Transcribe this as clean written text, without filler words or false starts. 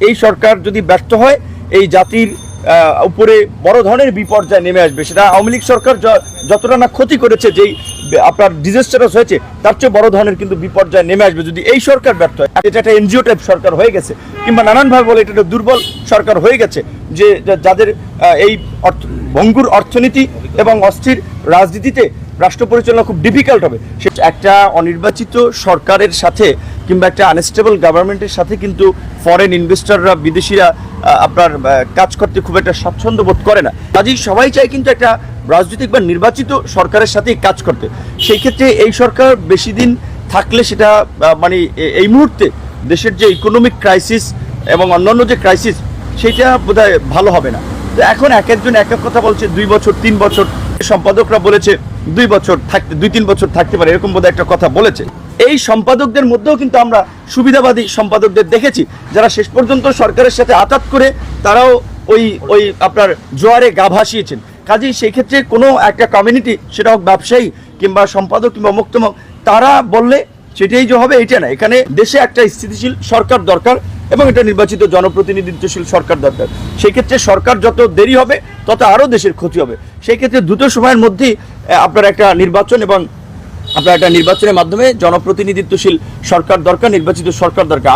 এই সরকার যদি ব্যর্থ হয় এই জাতির উপরে বড় ধরনের বিপর্যয় নেমে আসবে। সেটা আওয়ামী লীগ সরকার যতটা না ক্ষতি করেছে, যেই আপনার ডিজাস্টারাস হয়েছে, তার চেয়ে বড় ধরনের কিন্তু বিপর্যয় নেমে আসবে যদি এই সরকার ব্যর্থ হয়। এটা একটা এনজিও টাইপ সরকার হয়ে গেছে, কিংবা নানানভাবে বলে এটা একটা দুর্বল সরকার হয়ে গেছে, যে যাদের এই ভঙ্গুর অর্থনীতি এবং অস্থির রাজনীতিতে রাষ্ট্র পরিচালনা খুব ডিফিকাল্ট হবে। সে একটা অনির্বাচিত সরকারের সাথে কিংবা একটা আনস্টেবল গভর্নমেন্টের সাথে কিন্তু ফরেন ইনভেস্টররা, বিদেশিরা আপনার কাজ করতে খুব একটা স্বাচ্ছন্দ্য বোধ করে না। কাজেই সবাই চায় কিন্তু একটা রাজনৈতিক বা নির্বাচিত সরকারের সাথেই কাজ করতে। সেই ক্ষেত্রে এই সরকার বেশি দিন থাকলে সেটা মানে এই মুহূর্তে দেশের যে ইকোনমিক ক্রাইসিস এবং অন্যান্য যে ক্রাইসিস, সেইটা বোধহয় ভালো হবে না। তো এখন এক একজন এক এক কথা বলছে, 2 বছর 3 বছর, সম্পাদকরা বলেছে 2 বছর থাকতে, 2-3 বছর থাকতে পারে, এরকম বোধহয় একটা কথা বলেছে। এই সম্পাদকদের মধ্যেও কিন্তু আমরা সুবিধাবাদী সম্পাদকদের দেখেছি, যারা শেষ পর্যন্ত সরকারের সাথে আঘাত করে তারাও ওই আপনার জোয়ারে গা ভাসিয়েছেন। কাজেই সেই ক্ষেত্রে কোনো একটা কমিউনিটি, সেটা হোক ব্যবসায়ী কিংবা সম্পাদক কিংবা মুক্তমক, তারা বললে সেটাই যে হবে এটা না। এখানে দেশে একটা স্থিতিশীল সরকার দরকার এবং এটা নির্বাচিত জনপ্রতিনিধিত্বশীল সরকার দরকার। সেই ক্ষেত্রে সরকার যত দেরি হবে তত আরও দেশের ক্ষতি হবে। সেই ক্ষেত্রে দ্রুত সময়ের মধ্যেই আপনার একটা নির্বাচন এবং আপনার একটা নির্বাচনের মাধ্যমে জনপ্রতিনিধিত্বশীল সরকার দরকার, নির্বাচিত সরকার দরকার।